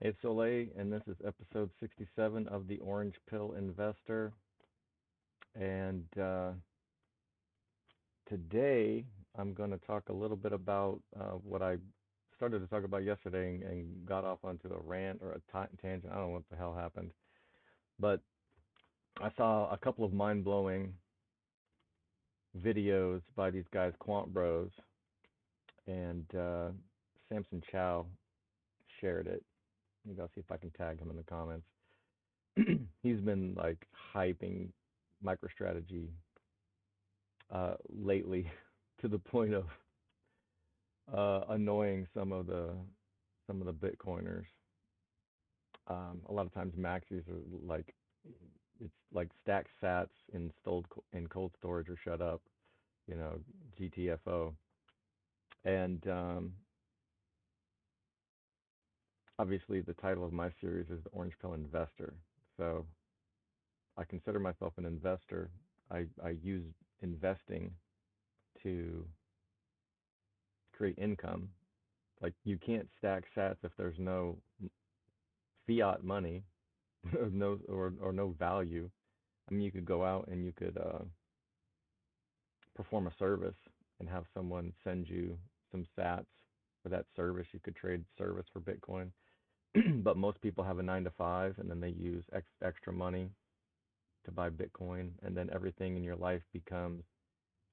It's Soleil, and this is episode 67 of the Orange Pill Investor. And today I'm going to talk a little bit about what I started to talk about yesterday and got off onto a rant or a tangent. I don't know what the hell happened. But I saw a couple of mind blowing videos by these guys, Quant Bros, and Samson Chow shared it. Maybe I'll see if I can tag him in the comments. He's been like hyping MicroStrategy lately to the point of annoying some of the Bitcoiners. A lot of times maxis are like it's like stack sats in cold storage or shut up, you know, GTFO. And obviously the title of my series is the Orange Pill Investor. So I consider myself an investor. I use investing to create income. Like you can't stack sats if there's no fiat money or no value. I mean, you could go out and you could perform a service and have someone send you some sats for that service. You could trade service for Bitcoin, but most people have a 9 to 5, and then they use extra money to buy Bitcoin, and then everything in your life becomes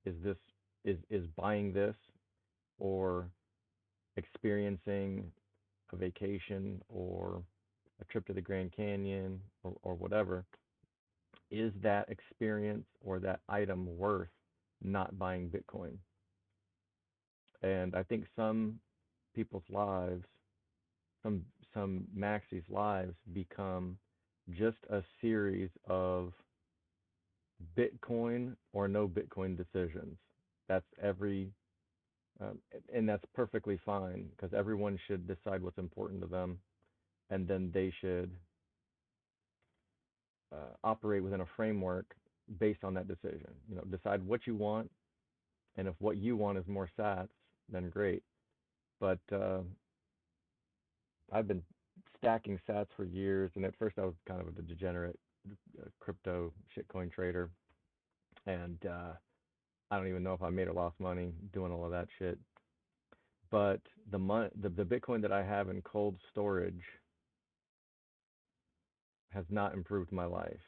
is this is buying this or experiencing a vacation or a trip to the Grand Canyon or whatever, is that experience or that item worth not buying Bitcoin? And I think some people's lives, some some maxis' lives become just a series of Bitcoin or no Bitcoin decisions. That's every um, and that's perfectly fine because everyone should decide what's important to them, and then they should operate within a framework based on that decision. You know, decide what you want, and if what you want is more Sats, then great. But I've been stacking Sats for years, and at first I was kind of a degenerate crypto shitcoin trader, and I don't even know if I made or lost money doing all of that shit. But the Bitcoin that I have in cold storage has not improved my life.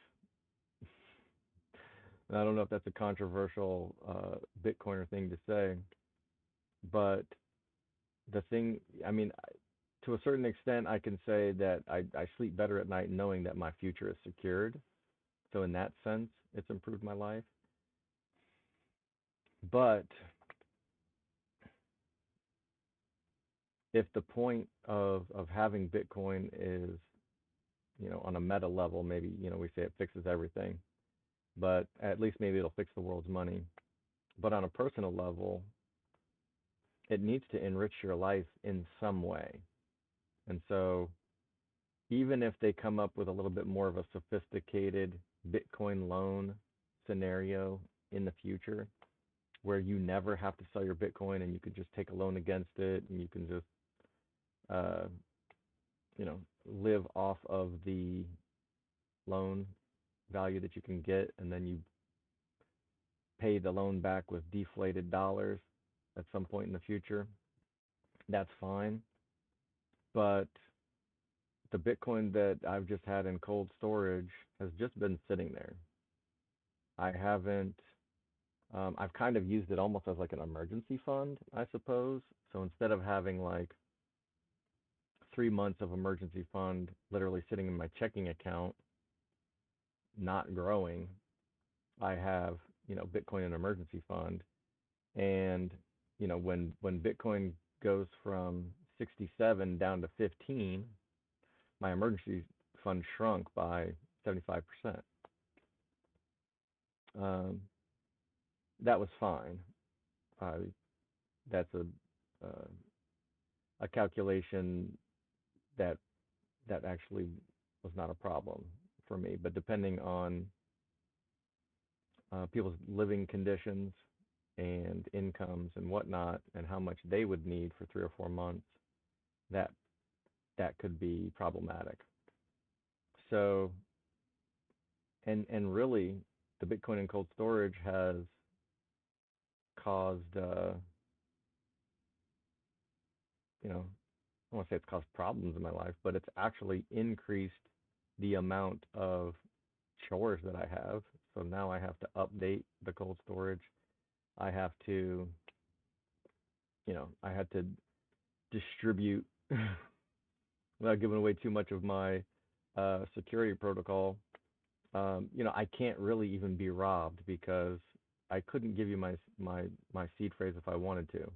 And I don't know if that's a controversial Bitcoiner thing to say, but the thing, I mean, to a certain extent, I can say that I sleep better at night knowing that my future is secured. So in that sense, it's improved my life. But if the point of having Bitcoin is, you know, on a meta level, maybe, you know, we say it fixes everything, but at least maybe it'll fix the world's money. But on a personal level, it needs to enrich your life in some way. And so even if they come up with a little bit more of a sophisticated Bitcoin loan scenario in the future, where you never have to sell your Bitcoin and you can just take a loan against it and you can just, uh, you know, live off of the loan value that you can get, and then you pay the loan back with deflated dollars at some point in the future, that's fine. But the Bitcoin that I've just had in cold storage has just been sitting there. I haven't, I've kind of used it almost as like an emergency fund, I suppose. So instead of having like 3 months of emergency fund literally sitting in my checking account, not growing, I have, you know, Bitcoin in emergency fund. And, you know, when Bitcoin goes from 67 down to 15, my emergency fund shrunk by 75%. Um, that was fine. Uh, that's a calculation that that actually was not a problem for me. But depending on people's living conditions and incomes and whatnot, and how much they would need for 3 or 4 months, that that could be problematic. So, and really, the Bitcoin and cold storage has caused, you know, I don't want to say it's caused problems in my life, but it's actually increased the amount of chores that I have. So now I have to update the cold storage. I have to, I had to distribute without giving away too much of my security protocol. I can't really even be robbed because I couldn't give you my seed phrase if I wanted to.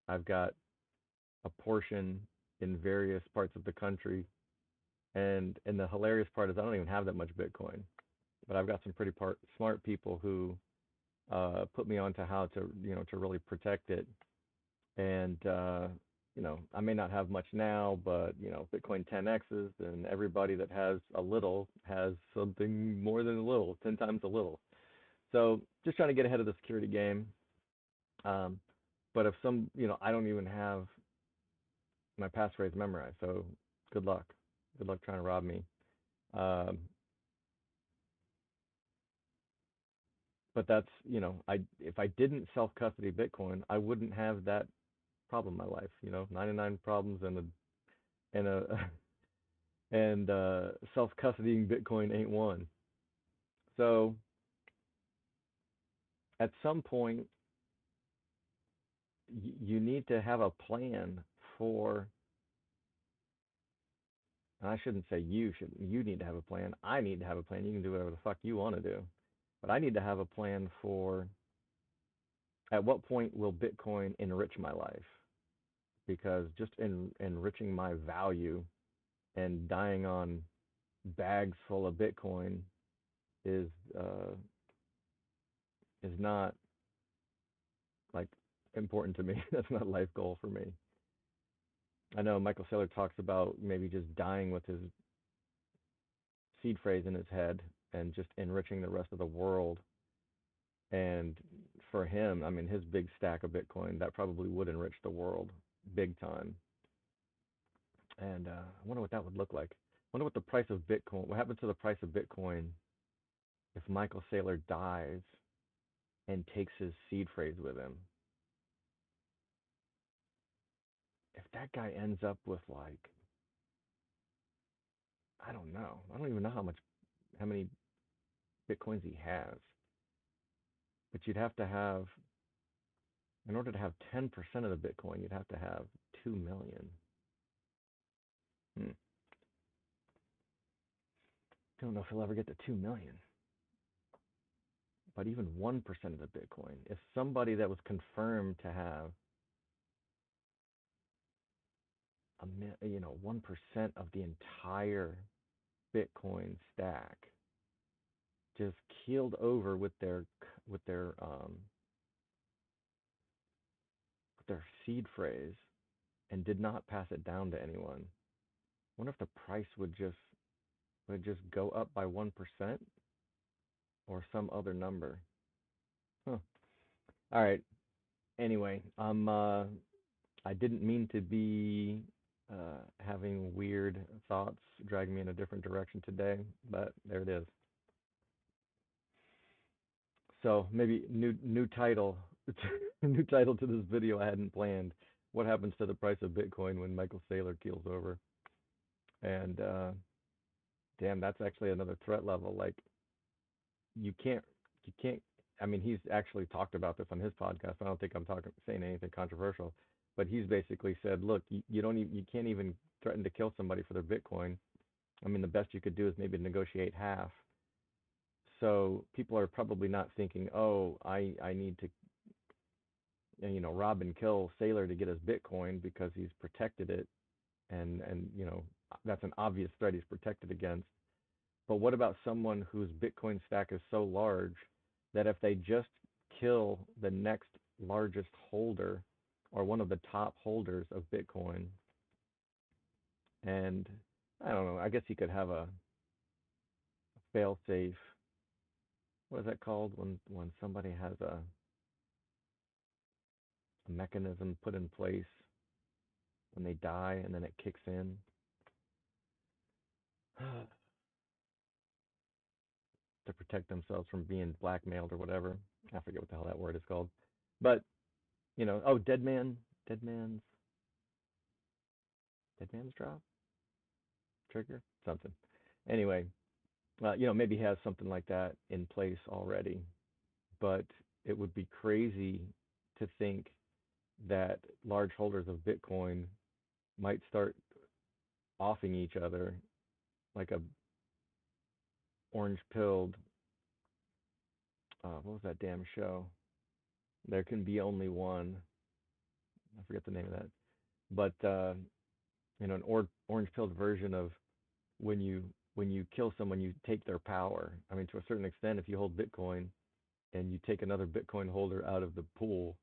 I've got a portion in various parts of the country, and the hilarious part is I don't even have that much Bitcoin, but I've got some pretty smart people who put me on to how to to really protect it. And I may not have much now, but Bitcoin 10x's, and everybody that has a little has something more than a little, 10 times a little. So just trying to get ahead of the security game. But if I don't even have my passphrase memorized, so good luck. Good luck trying to rob me. Um, but that's, if I didn't self custody Bitcoin, I wouldn't have that problem in my life. 99 problems and a and self custodying Bitcoin ain't one. So at some point, you need to have a plan for. And I shouldn't say you should. You need to have a plan. I need to have a plan. You can do whatever the fuck you want to do, but I need to have a plan for at what point will Bitcoin enrich my life? Because just enriching my value and dying on bags full of Bitcoin is uh, is not like important to me. That's not a life goal for me. I know Michael Saylor talks about maybe just dying with his seed phrase in his head and just enriching the rest of the world. And for him, I mean, his big stack of Bitcoin, that probably would enrich the world big time. And I wonder what that would look like. I wonder what the price of Bitcoin, what happens to the price of Bitcoin if Michael Saylor dies and takes his seed phrase with him. If that guy ends up with like, I don't know. I don't even know how many Bitcoins he has. But you'd have to have, in order to have 10% of the Bitcoin, you'd have to have 2 million. Don't know if he'll ever get to 2 million. But even 1% of the Bitcoin, if somebody that was confirmed to have 1% of the entire Bitcoin stack just keeled over with with their seed phrase and did not pass it down to anyone. I wonder if the price would just go up by 1% or some other number. Huh. All right. Anyway, I didn't mean to be having weird thoughts dragging me in a different direction today, but there it is. So maybe new title, new title to this video I hadn't planned. What happens to the price of Bitcoin when Michael Saylor keels over? And damn, that's actually another threat level. Like you can't, you can't. I mean, he's actually talked about this on his podcast. I don't think I'm saying anything controversial, but he's basically said, look, you can't even threaten to kill somebody for their Bitcoin. I mean, the best you could do is maybe negotiate half. So people are probably not thinking, oh, I need to rob and kill Saylor to get his Bitcoin because he's protected it, and that's an obvious threat he's protected against. But what about someone whose Bitcoin stack is so large that if they just kill the next largest holder or one of the top holders of Bitcoin, and I don't know, I guess he could have a fail safe. What is that called when somebody has a mechanism put in place when they die and then it kicks in? protect themselves from being blackmailed or whatever. I forget what the hell that word is called. But, oh, dead man's drop, trigger, something. Anyway, maybe he has something like that in place already. But it would be crazy to think that large holders of Bitcoin might start offing each other like a orange pilled. What was that damn show? There Can Be Only One. I forget the name of that. But an orange pilled version of when you kill someone, you take their power. I mean, to a certain extent, if you hold Bitcoin and you take another Bitcoin holder out of the pool,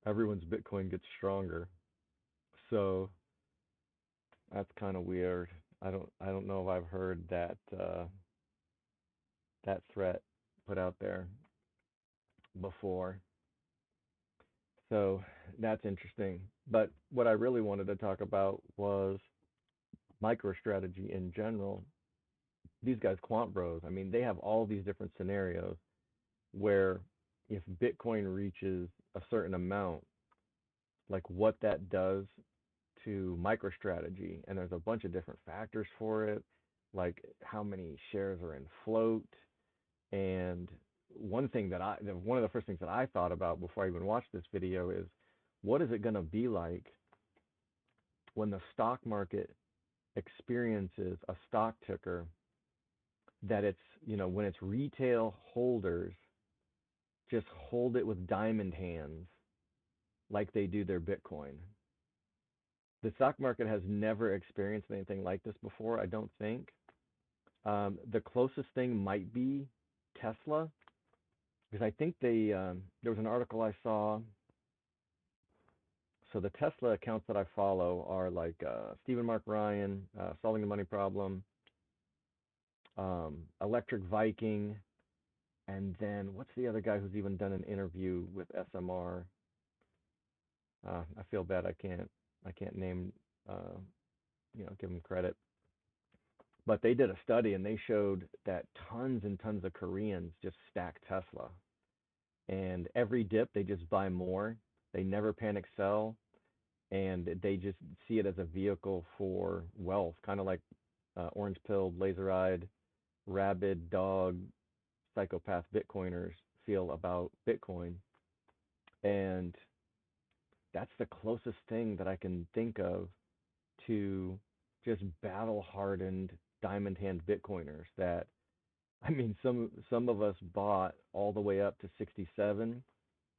everyone's Bitcoin gets stronger. So that's kind of weird. I don't know if I've heard that threat put out there before. So that's interesting. But what I really wanted to talk about was MicroStrategy in general. These guys, Quant Bros, I mean, they have all these different scenarios where if Bitcoin reaches a certain amount, like what that does to MicroStrategy, and there's a bunch of different factors for it, like how many shares are in float. And one of the first things that I thought about before I even watched this video is, what is it going to be like when the stock market experiences a stock ticker that it's, when it's retail holders just hold it with diamond hands like they do their Bitcoin. The stock market has never experienced anything like this before, I don't think. The closest thing might be Tesla, because I think there was an article I saw. So the Tesla accounts that I follow are like Stephen Mark Ryan, Solving the Money Problem, Electric Viking, and then what's the other guy who's even done an interview with SMR? I feel bad I can't name, give them credit. But they did a study and they showed that tons and tons of Koreans just stack Tesla. And every dip, they just buy more. They never panic sell. And they just see it as a vehicle for wealth, kind of like orange pilled, laser eyed, rabid dog, psychopath Bitcoiners feel about Bitcoin. And that's the closest thing that I can think of to just battle hardened diamond hand Bitcoiners that, I mean, some of us bought all the way up to 67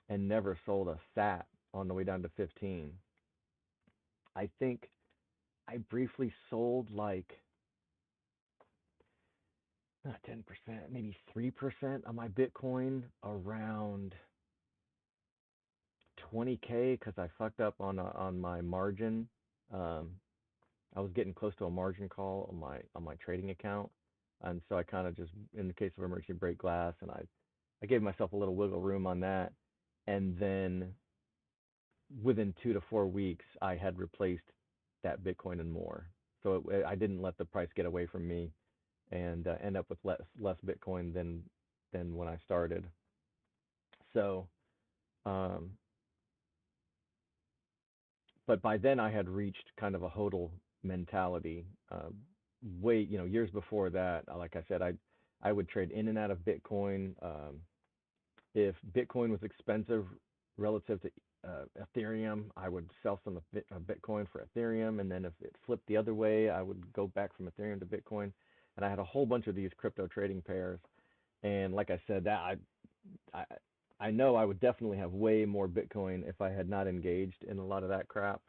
and never sold a sat on the way down to 15. I think I briefly sold like not 10%, maybe 3% of my Bitcoin around 20K because I fucked up on my margin. I was getting close to a margin call on my trading account, and so I kind of just, in the case of emergency, break glass, and I gave myself a little wiggle room on that, and then within 2 to 4 weeks I had replaced that Bitcoin and more. So I didn't let the price get away from me and end up with less Bitcoin than when I started. So, but by then I had reached kind of a hodl mentality. Years before that, like I said, I would trade in and out of Bitcoin. If Bitcoin was expensive relative to Ethereum, I would sell some Bitcoin for Ethereum, and then if it flipped the other way, I would go back from Ethereum to Bitcoin. And I had a whole bunch of these crypto trading pairs. And like I said, that I know I would definitely have way more Bitcoin if I had not engaged in a lot of that crap.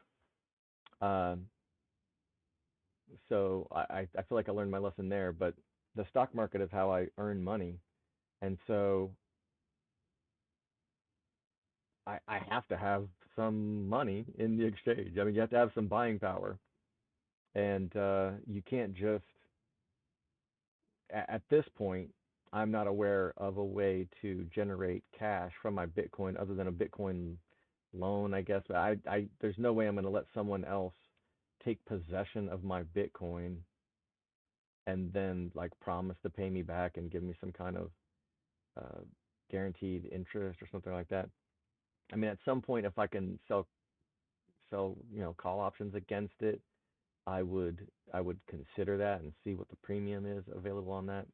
So I feel like I learned my lesson there. But the stock market is how I earn money, and so I have to have some money in the exchange. I mean, you have to have some buying power, and you can't just. At this point, I'm not aware of a way to generate cash from my Bitcoin other than a Bitcoin loan, I guess. But there's no way I'm going to let someone else take possession of my Bitcoin and then like promise to pay me back and give me some kind of uh, guaranteed interest or something like that. I mean, at some point, if I can sell call options against it, I would consider that and see what the premium is available on that.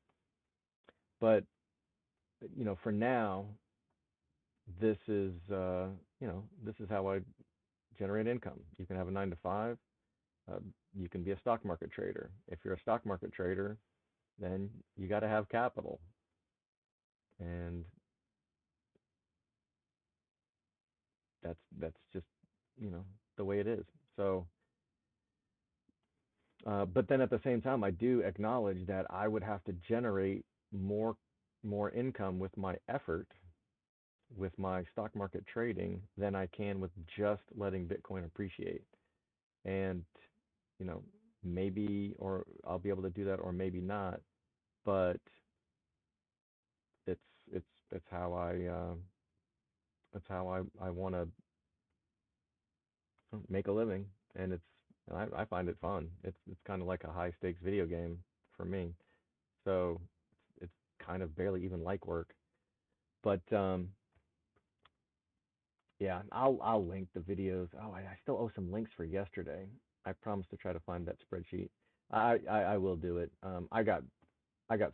But for now, this is this is how I generate income. You can have a 9 to 5. Uh, you can be a stock market trader. If you're a stock market trader, then you got to have capital, and that's just the way it is. So, but then at the same time, I do acknowledge that I would have to generate more more income with my effort with my stock market trading than I can with just letting Bitcoin appreciate. And you know, maybe or I'll be able to do that or maybe not, but it's it's how I want to make a living, and I find it fun. It's kind of like a high stakes video game for me. So it's kind of barely even like work. But yeah, I'll link the videos. Oh, I still owe some links for yesterday. I promised to try to find that spreadsheet. I will do it. I got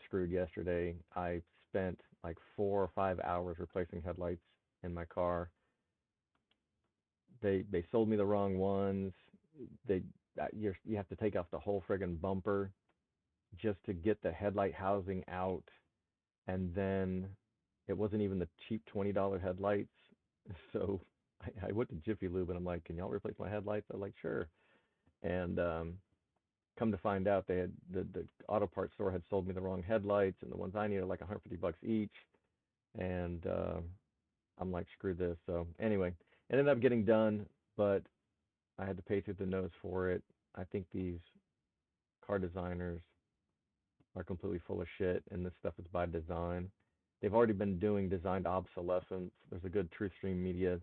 screwed yesterday. I spent like 4 or 5 hours replacing headlights in my car. They sold me the wrong ones. They you have to take off the whole friggin' bumper just to get the headlight housing out, and then it wasn't even the cheap $20 headlights. So I went to Jiffy Lube and I'm like, can y'all replace my headlights? They're like, sure. And come to find out, they had the auto parts store had sold me the wrong headlights, and the ones I needed are like $150 each. And I'm like, screw this. So anyway, it ended up getting done, but I had to pay through the nose for it. I think these car designers are completely full of shit, and this stuff is by design. They've already been doing designed obsolescence. There's a good TruthStream Media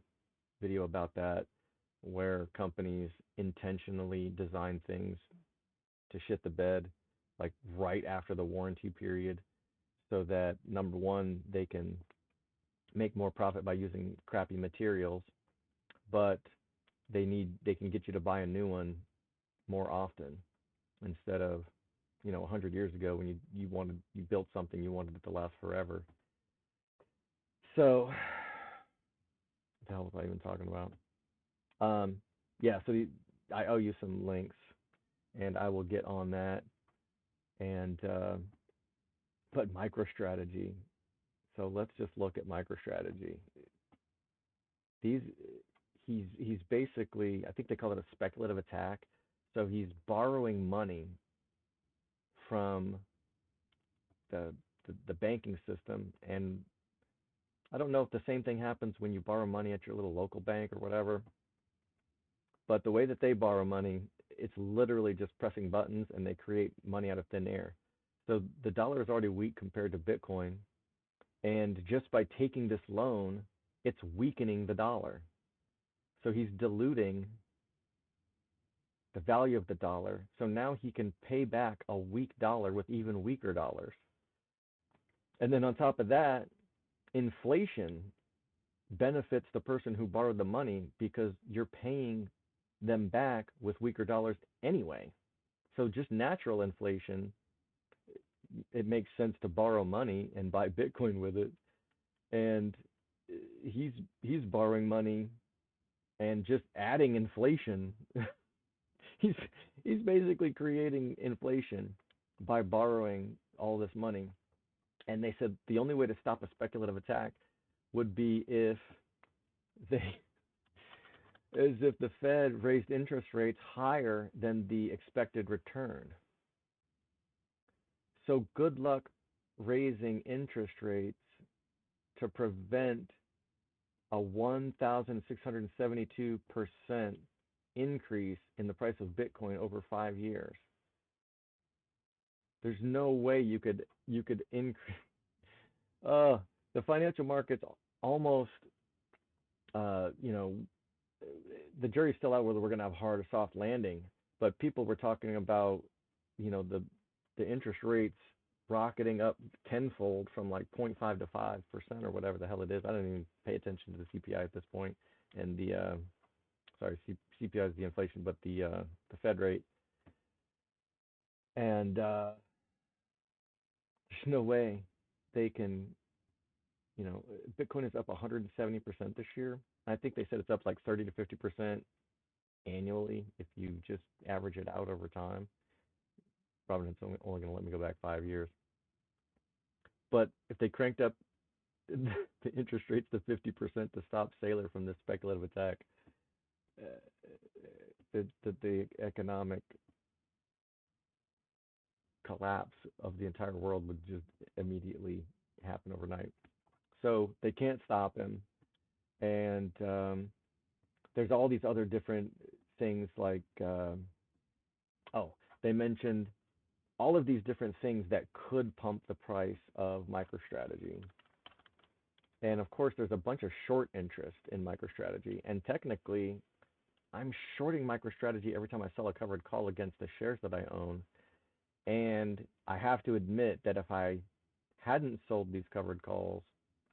video about that, where companies intentionally design things to shit the bed, like right after the warranty period, so that number one, they can make more profit by using crappy materials, but they can get you to buy a new one more often instead of 100 years ago when you built something, you wanted it to last forever. So what the hell was I even talking about? Yeah, so I owe you some links, and I will get on that. And but MicroStrategy. So let's just look at MicroStrategy. These he's basically, I think they call it a speculative attack. So he's borrowing money from the the banking system, and I don't know if the same thing happens when you borrow money at your little local bank or whatever, but the way that they borrow money, it's literally just pressing buttons and they create money out of thin air. So the dollar is already weak compared to Bitcoin, and just by taking this loan, it's weakening the dollar. So he's diluting the value of the dollar. So now he can pay back a weak dollar with even weaker dollars. And then on top of that, inflation benefits the person who borrowed the money because you're paying them back with weaker dollars anyway. So just natural inflation, it makes sense to borrow money and buy Bitcoin with it. And he's he's borrowing money and just adding inflation. he's he's basically creating inflation by borrowing all this money. And they said the only way to stop a speculative attack would be if they as if the Fed raised interest rates higher than the expected return. So good luck raising interest rates to prevent a 1,672% increase in the price of Bitcoin over 5 years. There's no way you could increase. The financial markets almost, uh, you know, the jury's still out whether we're going to have hard or soft landing. But people were talking about, the interest rates rocketing up tenfold from like 0.5 to 5% or whatever the hell it is. I don't even pay attention to the CPI at this point, and the sorry, CPI is the inflation, but the Fed rate, and there's no way they can, Bitcoin is up 170% this year. I think they said it's up like 30 to 50% annually if you just average it out over time. Robinhood's only going to let me go back 5 years. But if they cranked up the interest rates to 50% to stop Saylor from this speculative attack, the economic collapse of the entire world would just immediately happen overnight. So they can't stop him. And there's all these other different things like, they mentioned all of these different things that could pump the price of MicroStrategy. And of course, there's a bunch of short interest in MicroStrategy. And technically, I'm shorting MicroStrategy every time I sell a covered call against the shares that I own. And I have to admit that if I hadn't sold these covered calls,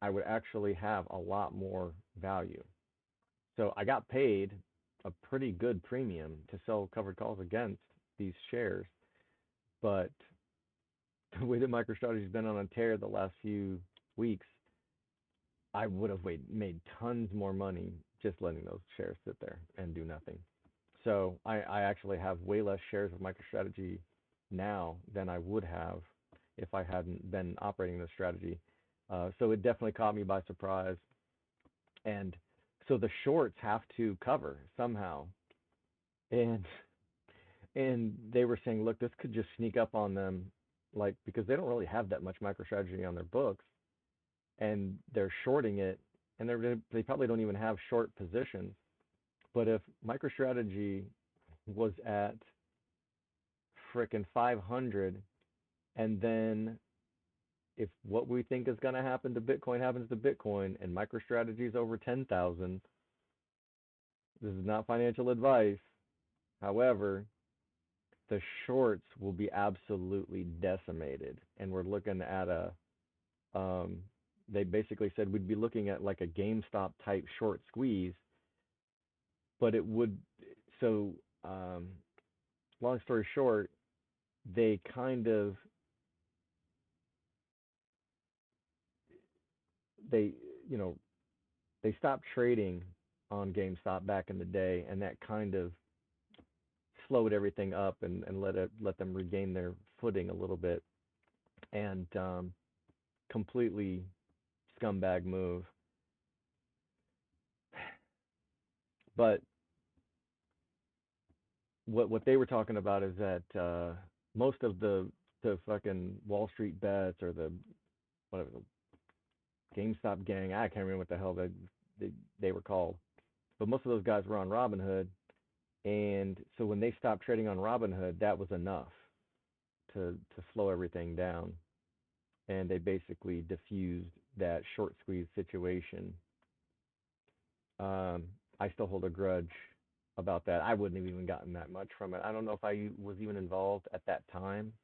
I would actually have a lot more value. So I got paid a pretty good premium to sell covered calls against these shares. But the way that MicroStrategy's been on a tear the last few weeks, I would have made tons more money just letting those shares sit there and do nothing. So I actually have way less shares of MicroStrategy now than I would have if I hadn't been operating this strategy. So it definitely caught me by surprise. And so the shorts have to cover somehow. And they were saying, look, this could just sneak up on them, like, because they don't really have that much MicroStrategy on their books, and they're shorting it, and they probably don't even have short positions. But if MicroStrategy was at frickin' 500, and then if what we think is going to happen to Bitcoin happens to Bitcoin, and MicroStrategy is over 10,000, this is not financial advice. However, the shorts will be absolutely decimated, and we're looking at they basically said we'd be looking at like a GameStop type short squeeze, but it would, so long story short, they kind of, they, they stopped trading on GameStop back in the day, and that kind of slowed everything up and let them regain their footing a little bit, and completely scumbag move. But what they were talking about is that most of the fucking Wall Street bets, or the whatever, the GameStop gang, I can't remember what the hell they were called, but most of those guys were on Robinhood, and so when they stopped trading on Robinhood, that was enough to slow everything down, and they basically diffused that short squeeze situation. I still hold a grudge about that. I wouldn't have even gotten that much from it. I don't know if I was even involved at that time,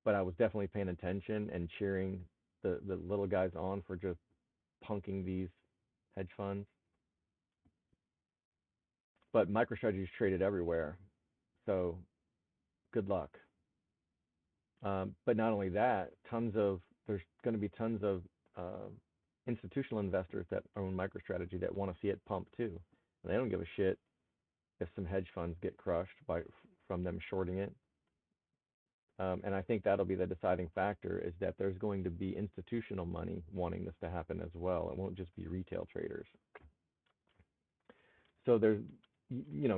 but I was definitely paying attention and cheering the little guys on for just punking these hedge funds. But MicroStrategy is traded everywhere, so good luck. But not only that, there's going to be tons of institutional investors that own MicroStrategy that want to see it pump too, and they don't give a shit if some hedge funds get crushed from them shorting it. And I think that'll be the deciding factor, is that there's going to be institutional money wanting this to happen as well. It won't just be retail traders. So there's,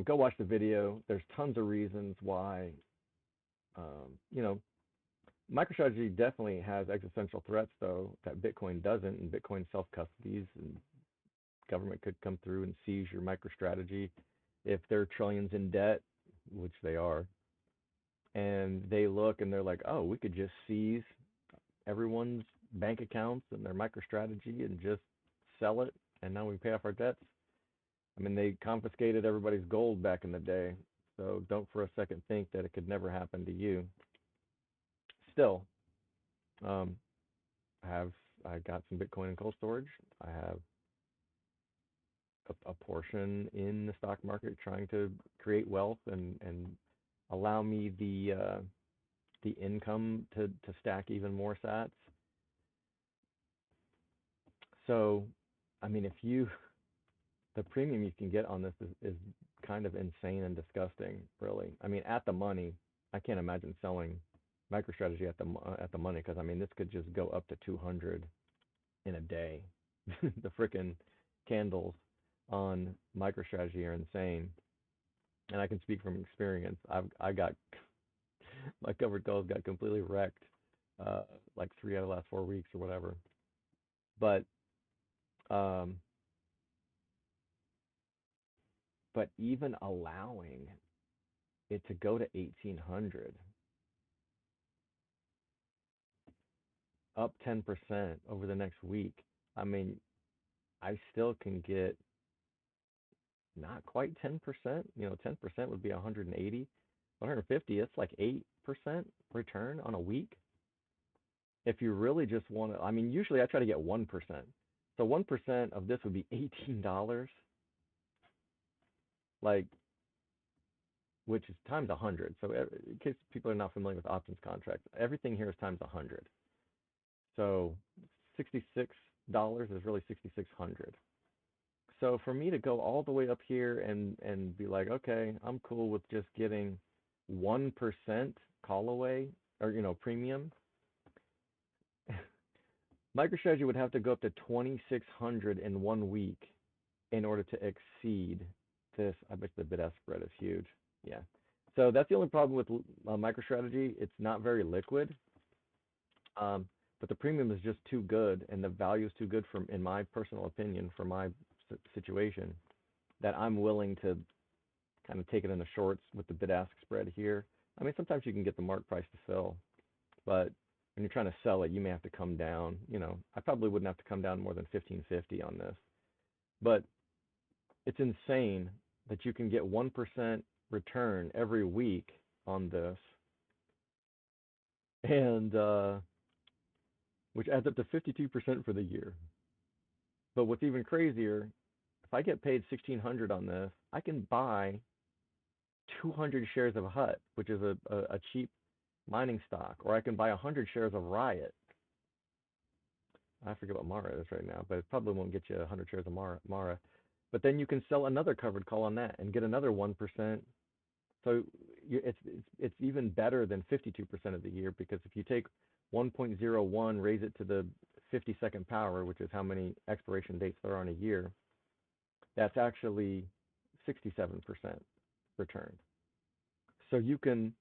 go watch the video. There's tons of reasons why, MicroStrategy definitely has existential threats, though, that Bitcoin doesn't, and Bitcoin self-custodies, and government could come through and seize your MicroStrategy if they're trillions in debt, which they are. And they look and they're like, oh, we could just seize everyone's bank accounts and their MicroStrategy and just sell it, and now we pay off our debts. I mean, they confiscated everybody's gold back in the day, so don't for a second think that it could never happen to you. Still, Um, I got some Bitcoin in cold storage. I have a portion in the stock market trying to create wealth and allow me the income to stack even more sats. So, I mean, if you the premium you can get on this is kind of insane and disgusting, really. I mean, at the money, I can't imagine selling MicroStrategy at the money because I mean, this could just go up to 200 in a day. The frickin' candles on MicroStrategy are insane, and I can speak from experience. I got my covered calls got completely wrecked, uh, like 3 out of the last 4 weeks or whatever. But um, but even allowing it to go to 1800, up 10% over the next week. I mean, I still can get not quite 10%. 10% would be 180, 150. It's like 8% return on a week. If you really just want to, I mean, usually I try to get 1%. So 1% of this would be $18, like, which is times 100. So in case people are not familiar with options contracts, everything here is times 100. So $66 is really 6,600. So for me to go all the way up here and be like, okay, I'm cool with just getting 1% call away or premium. MicroStrategy would have to go up to 2,600 in 1 week in order to exceed this. I bet the bid ask spread is huge. Yeah. So that's the only problem with MicroStrategy. It's not very liquid, but the premium is just too good, and the value is too good in my personal opinion, for my situation, that I'm willing to kind of take it in the shorts with the bid-ask spread here. I mean, sometimes you can get the mark price to fill, but when you're trying to sell it, you may have to come down. I probably wouldn't have to come down more than 1550 on this, but it's insane that you can get 1% return every week on this, and which adds up to 52% for the year. But what's even crazier, if I get paid 1,600 on this, I can buy 200 shares of Hut, which is a cheap mining stock, or I can buy 100 shares of Riot. I forget what Mara is right now, but it probably won't get you 100 shares of Mara. But then you can sell another covered call on that and get another 1%. So it's even better than 52% of the year, because if you take 1.01, raise it to the 52nd power, which is how many expiration dates there are on a year, that's actually 67% return. So you can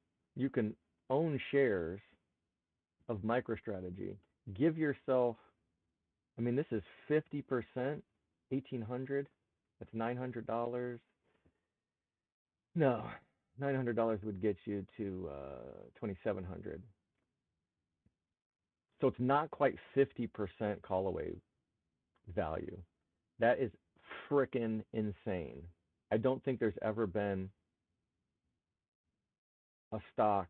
own shares of MicroStrategy. Give yourself, I mean, this is 50%, 1,800. That's $900. No, $900 would get you to 2,700. So it's not quite 50% call away value. That is frickin' insane. I don't think there's ever been a stock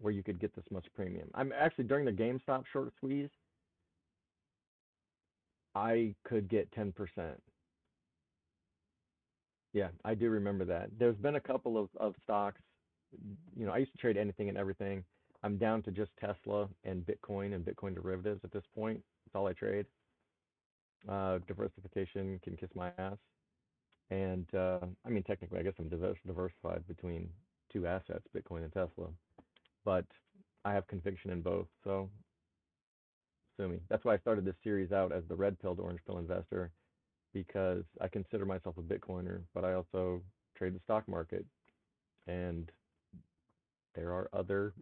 where you could get this much premium. I'm actually, during the GameStop short squeeze, I could get 10%. Yeah, I do remember that. There's been a couple of stocks. I used to trade anything and everything. I'm down to just Tesla and Bitcoin derivatives at this point. That's all I trade. Diversification can kiss my ass. And I mean, technically, I guess I'm diversified between two assets, Bitcoin and Tesla. But I have conviction in both, so sue me. That's why I started this series out as the red pill to orange pill investor, because I consider myself a Bitcoiner, but I also trade the stock market, and there are other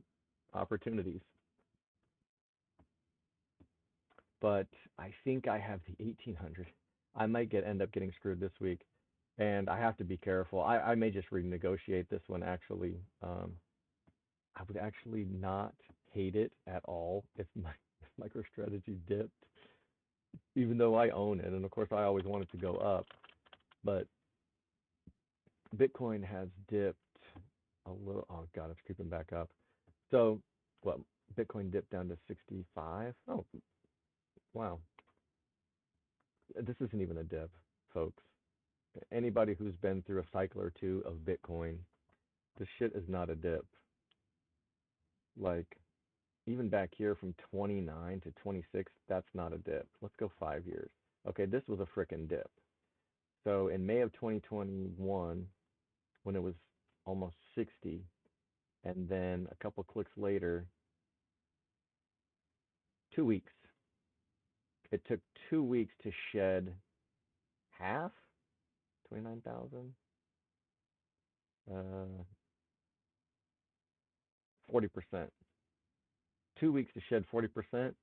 opportunities. But I think I have the 1800. I might end up getting screwed this week, and I have to be careful. I may just renegotiate this one, actually. I would actually not hate it at all if my MicroStrategy dipped, even though I own it, and of course I always want it to go up. But Bitcoin has dipped a little. Oh God, it's creeping back up. So, well, Bitcoin dipped down to 65. Oh, wow. This isn't even a dip, folks. Anybody who's been through a cycle or two of Bitcoin, this shit is not a dip. Like, even back here from 29 to 26, that's not a dip. Let's go 5 years. Okay, this was a frickin' dip. So in May of 2021, when it was almost 60, and then a couple clicks later, 2 weeks. It took 2 weeks to shed half, 29,000, 40%. 2 weeks to shed 40%.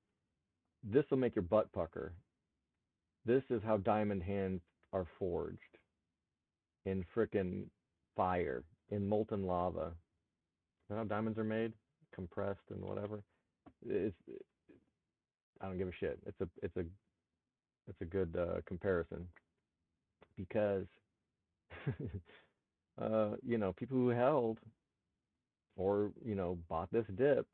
This will make your butt pucker. This is how diamond hands are forged in frickin' fire, in molten lava. Is that how diamonds are made? Compressed and whatever. It's, I don't give a shit. It's a good comparison because people who held or bought this dip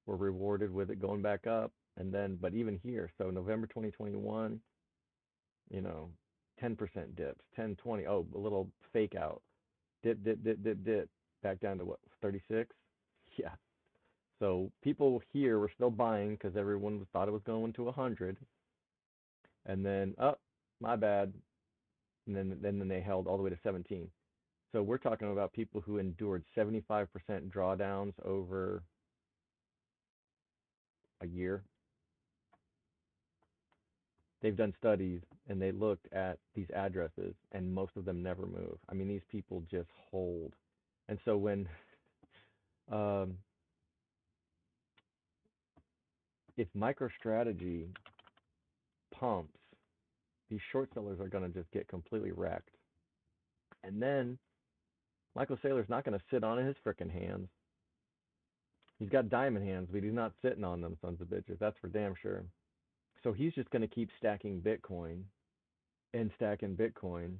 were rewarded with it going back up, and then but even here, so November 2021, 10% dips, 10, 20, oh, a little fake out, dip, back down to what, 36? Yeah. So people here were still buying because everyone thought it was going to 100, and then, oh, my bad, and then they held all the way to 17. So we're talking about people who endured 75% drawdowns over a year. They've done studies and they looked at these addresses and most of them never move. I mean, these people just hold. And so when um, if MicroStrategy pumps, these short sellers are going to just get completely wrecked. And then Michael Saylor's not going to sit on his frickin' hands. He's got diamond hands, but he's not sitting on them sons of bitches. That's for damn sure. So he's just going to keep stacking Bitcoin and stacking Bitcoin.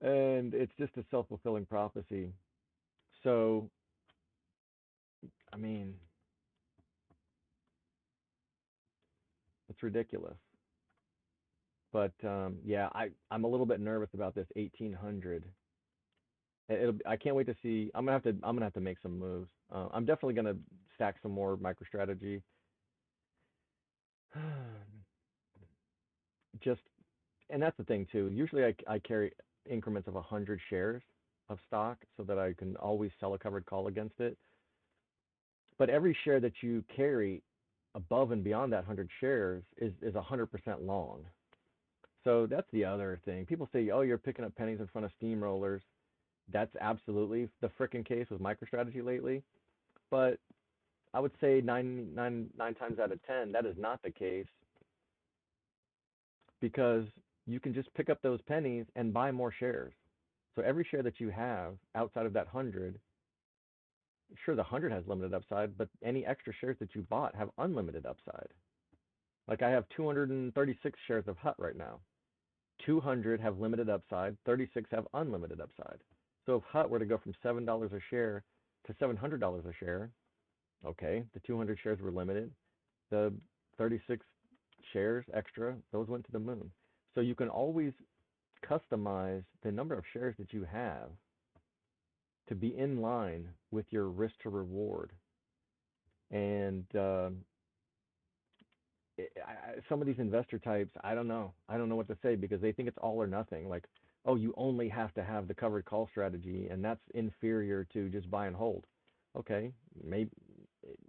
And it's just a self-fulfilling prophecy. So, I mean, it's ridiculous. But yeah, I'm a little bit nervous about this 1800. I can't wait to see. I'm gonna have to make some moves. I'm definitely gonna stack some more MicroStrategy. Just, and that's the thing too. Usually I carry increments of 100 shares of stock so that I can always sell a covered call against it. But every share that you carry above and beyond that 100 shares is 100% long. So that's the other thing. People say, oh, you're picking up pennies in front of steamrollers. That's absolutely the frickin' case with MicroStrategy lately. But I would say nine times out of 10, that is not the case, because you can just pick up those pennies and buy more shares. So every share that you have outside of that 100, sure, the 100 has limited upside, but any extra shares that you bought have unlimited upside. Like I have 236 shares of HUT right now. 200 have limited upside, 36 have unlimited upside. So if HUT were to go from $7 a share to $700 a share, okay, the 200 shares were limited. The 36 shares extra, those went to the moon. So you can always customize the number of shares that you have to be in line with your risk to reward. And some of these investor types, I don't know what to say, because they think it's all or nothing. Like, oh, you only have to have the covered call strategy, and that's inferior to just buy and hold. Okay, maybe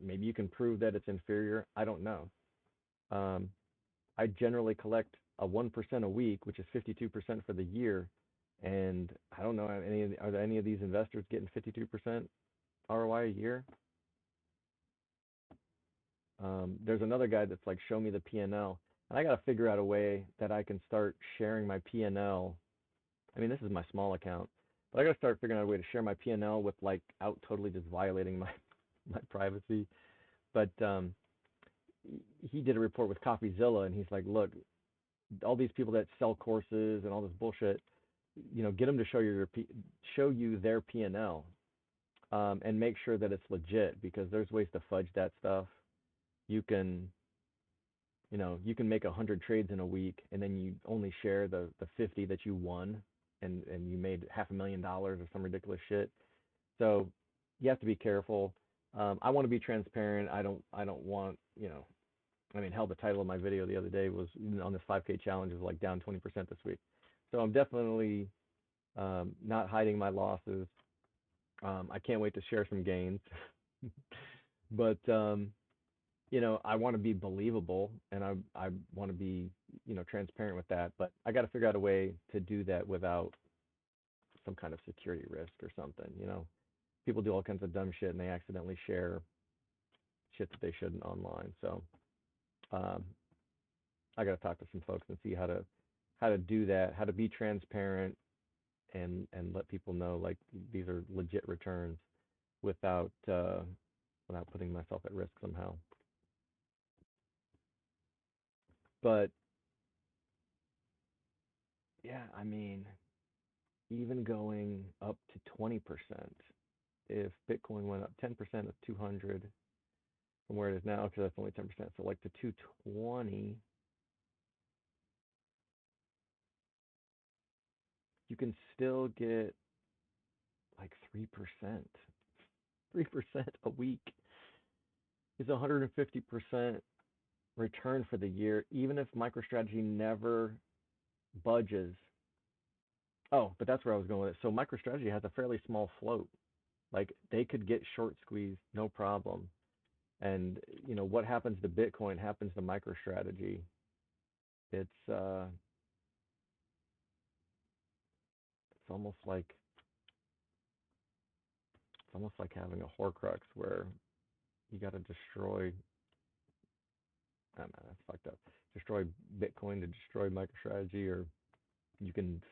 you can prove that it's inferior. I don't know. I generally collect a 1% a week, which is 52% for the year, and I don't know, are there any of these investors getting 52% ROI a year? There's another guy that's like, show me the P&L. And I got to figure out a way that I can start sharing my P&L. I mean, this is my small account, but I got to start figuring out a way to share my P&L without totally just violating my privacy. But he did a report with CoffeeZilla, and he's like, look, all these people that sell courses and all this bullshit, get them to show you their P&L. and make sure that it's legit, because there's ways to fudge that stuff. You can, you can make 100 trades in a week, and then you only share the 50 that you won, and you made $500,000 or some ridiculous shit. So you have to be careful. I want to be transparent. I don't want, I mean, hell, the title of my video the other day was on this 5K challenge is like down 20% this week. So I'm definitely not hiding my losses. I can't wait to share some gains. But I want to be believable, and I want to be, transparent with that. But I got to figure out a way to do that without some kind of security risk or something. People do all kinds of dumb shit, and they accidentally share shit that they shouldn't online. So um, I got to talk to some folks and see how to do that, how to be transparent, and let people know like these are legit returns without without putting myself at risk somehow. But yeah, I mean, even going up to 20%, if Bitcoin went up 10% of 200 from where it is now, because that's only 10%, so like to 220, you can still get like 3%. 3% a week is 150% return for the year, even if MicroStrategy never budges. Oh, but that's where I was going with it. So MicroStrategy has a fairly small float. Like they could get short squeezed, no problem. And what happens to Bitcoin happens to MicroStrategy. It's it's almost like having a Horcrux where you got to destroy. I don't know, that's fucked up. Destroy Bitcoin to destroy MicroStrategy, or you can,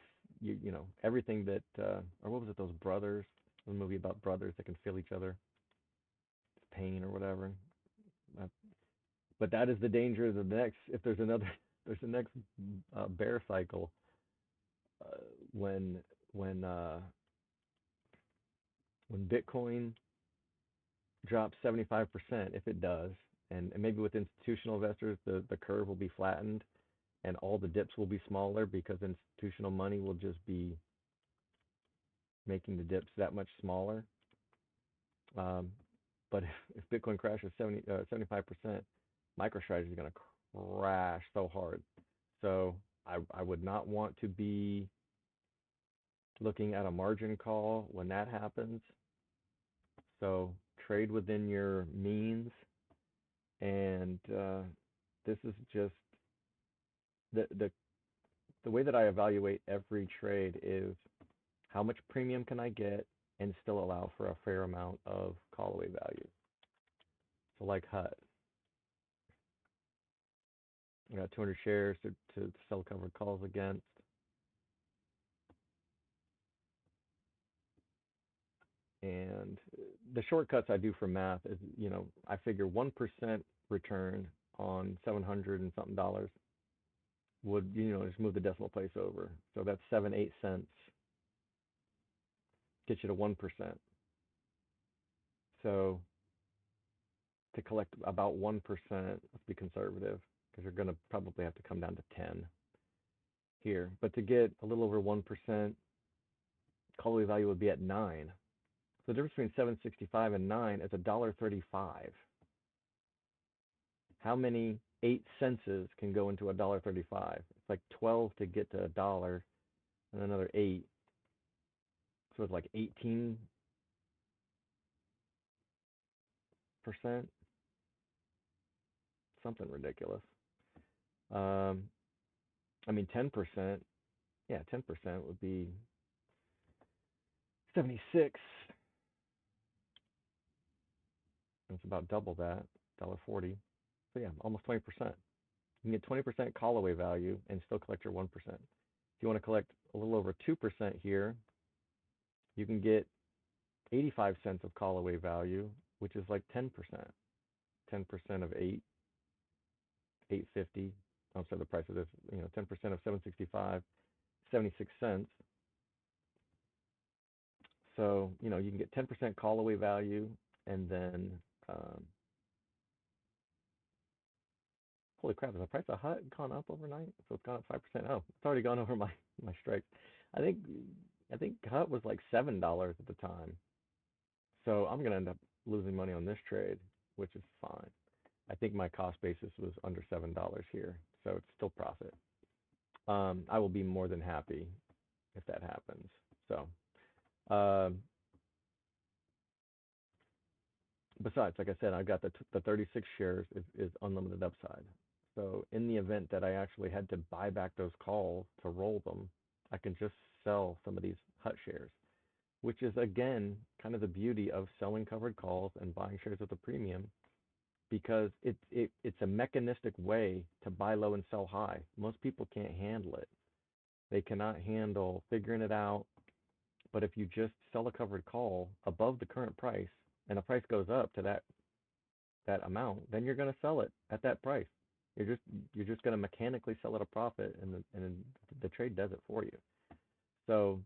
everything that, or what was it? Those brothers, the movie about brothers that can feel each other, pain or whatever. Uh, but that is the danger of the next. If there's another, there's the next bear cycle. Uh, when when uh, when Bitcoin drops 75%, if it does, and maybe with institutional investors, the curve will be flattened and all the dips will be smaller because institutional money will just be making the dips that much smaller. Um, but if Bitcoin crashes 75%, MicroStrategy is going to crash so hard. So I would not want to be looking at a margin call when that happens. So trade within your means, and this is just the way that I evaluate every trade is how much premium can I get and still allow for a fair amount of callaway value. So like HUT, I got 200 shares to sell covered calls against. And the shortcuts I do for math is, I figure 1% return on 700 and something dollars would, just move the decimal place over. So that's 7-8 cents, get you to 1%. So to collect about 1%, let's be conservative, because you're going to probably have to come down to 10 here. But to get a little over 1%, callaway value would be at 9. So the difference between 765 and 9 is $1.35. How many 8 senses can go into $1.35? It's like 12 to get to a dollar, and another 8. So it's like 18%. Something ridiculous. I mean, 10%. Yeah, 10% would be 76. It's about double that, $1.40. So yeah, almost 20%. You can get 20% callaway value and still collect your 1%. If you want to collect a little over 2% here, you can get 85 cents of callaway value, which is like 10%. 10% of 850. I'm sorry, the price of this, 10% of 765, 76 cents. So, you know, you can get 10% call away value, and then, um, holy crap, has the price of Hut gone up overnight? So it's gone up 5%. Oh, it's already gone over my strikes. I think I think Hut was like $7 at the time. So I'm gonna end up losing money on this trade, which is fine. I think my cost basis was under $7 here, so it's still profit. I will be more than happy if that happens. So, um, besides, like I said, I've got the 36 shares is unlimited upside. So in the event that I actually had to buy back those calls to roll them, I can just sell some of these Hut shares, which is again kind of the beauty of selling covered calls and buying shares with a premium, because it's a mechanistic way to buy low and sell high. Most people can't handle it. They cannot handle figuring it out. But if you just sell a covered call above the current price and the price goes up to that amount, then you're going to sell it at that price. You're just going to mechanically sell at a profit, and the trade does it for you. So,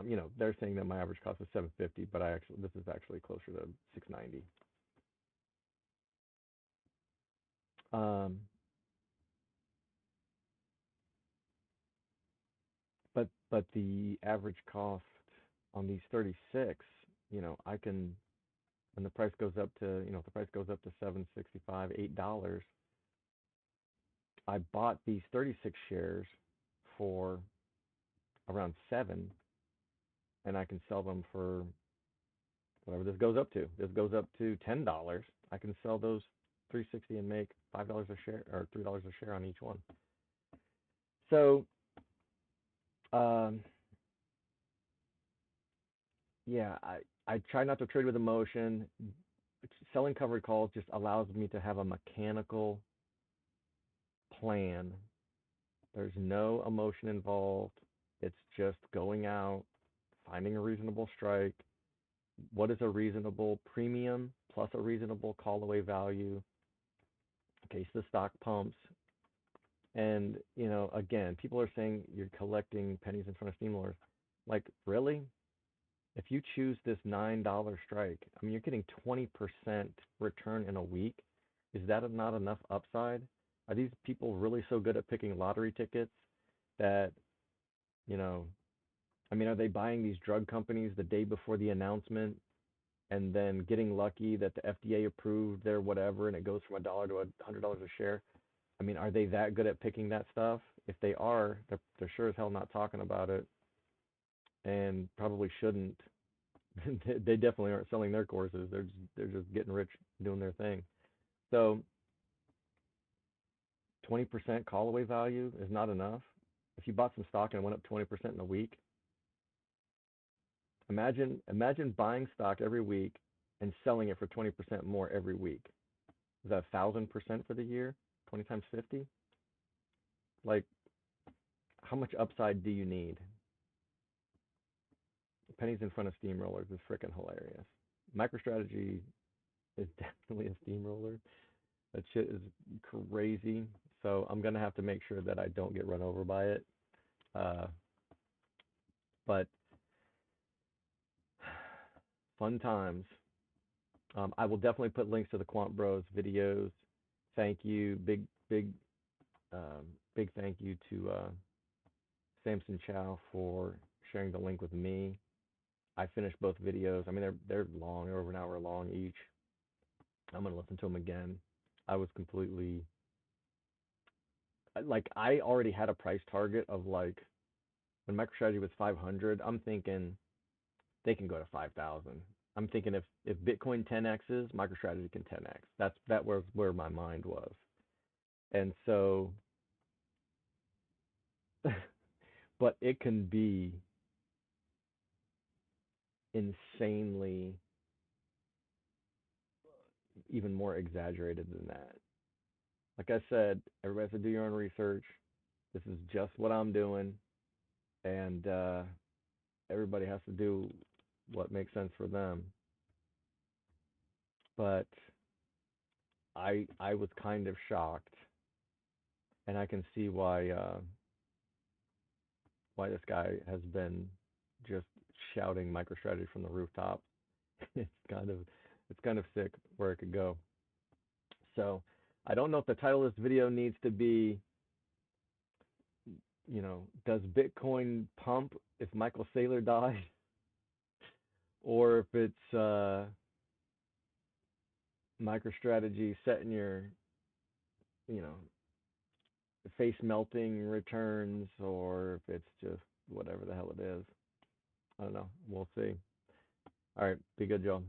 you know, they're saying that my average cost is 750, but this is actually closer to 690. Um, but the average cost on these 36, you know, I can, when the price goes up to, you know, if the price goes up to 765, $8, I bought these 36 shares for around 7, and I can sell them for whatever this goes up to. This goes up to $10. I can sell those 360 and make $5 a share or $3 a share on each one. So, um, yeah, I try not to trade with emotion. Selling covered calls just allows me to have a mechanical plan. There's no emotion involved. It's just going out, finding a reasonable strike. What is a reasonable premium plus a reasonable call away value in case the stock pumps? And, you know, again, people are saying you're collecting pennies in front of steamrollers. Like, really? If you choose this $9 strike, I mean, you're getting 20% return in a week. Is that not enough upside? Are these people really so good at picking lottery tickets that, you know, I mean, are they buying these drug companies the day before the announcement and then getting lucky that the FDA approved their whatever and it goes from $1 to $100 a share? I mean, are they that good at picking that stuff? If they are, they're sure as hell not talking about it, and probably shouldn't. They definitely aren't selling their courses. They're just getting rich doing their thing. So 20% call away value is not enough. If you bought some stock and it went up 20% in a week, imagine buying stock every week and selling it for 20% more every week. Is that 1,000% for the year? 20 times 50? Like, how much upside do you need? Pennies in front of steamrollers is freaking hilarious. MicroStrategy is definitely a steamroller. That shit is crazy. So I'm gonna have to make sure that I don't get run over by it. Uh, but fun times. I will definitely put links to the Quant Bros videos. Thank you, um, big thank you to Samson Chow for sharing the link with me. I finished both videos. I mean, they're long. They're over an hour long each. I'm gonna listen to them again. I was completely like, I already had a price target of like, when MicroStrategy was 500. I'm thinking they can go to 5,000. I'm thinking if Bitcoin 10x's, MicroStrategy can 10x. That was where my mind was. And so, but it can be insanely even more exaggerated than that. Like I said, everybody has to do your own research. This is just what I'm doing, and everybody has to do what makes sense for them. But I was kind of shocked, and I can see why this guy has been just shouting MicroStrategy from the rooftop. It's kind of sick where it could go. So I don't know if the title of this video needs to be, does Bitcoin pump if Michael Saylor dies, or if it's MicroStrategy setting your, face melting returns, or if it's just whatever the hell it is. I don't know. We'll see. All right. Be good, y'all.